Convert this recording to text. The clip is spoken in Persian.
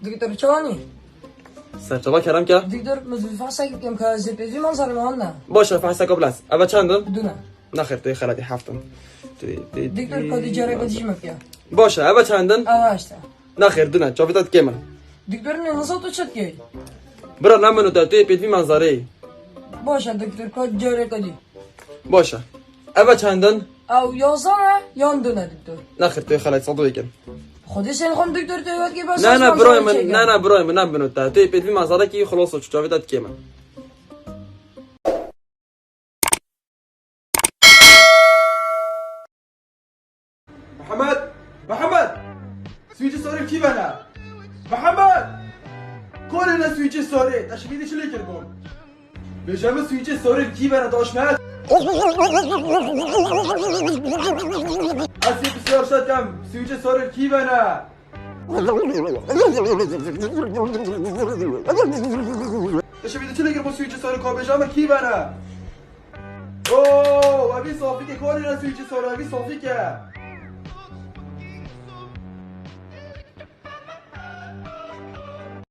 دکتر چوانی سرچابا کردم که دکتر مزوی فحصه کردم که از پیزی من سر ما نه باشه فحص قبل است اول چندم بدونه نخیر توی خلدی هفتم دکتر کدی جره کدی مکیا باشه اول چندن اواشتا نخیر دونه چافتات که من دکتر نه نصوت چت کی برا نمونو تا توی پیدوی منظره باشه دکتر کد جره کدی باشه اول چندن او یازانه یان دونه دکتر نخیر توی خلدی صدو یکن خودی سن خون دکتر تو یاد کی بس نه برای من نه برای من نبینو تا توی پیدوی منظره که خلاص چافتات که من محمد سویچ سوری کی بنا محمد کل سویچ سوری تشکیلی چلی کردم بجام سویچ سوری کی بنا داشمت اسی بسیار شدم سویچ سوری کی بنا تشکیلی چلی کردم سویچ سوری کا بجام کی بنا اوه ابی صافی که کلی سویچ سوری ابی صافی که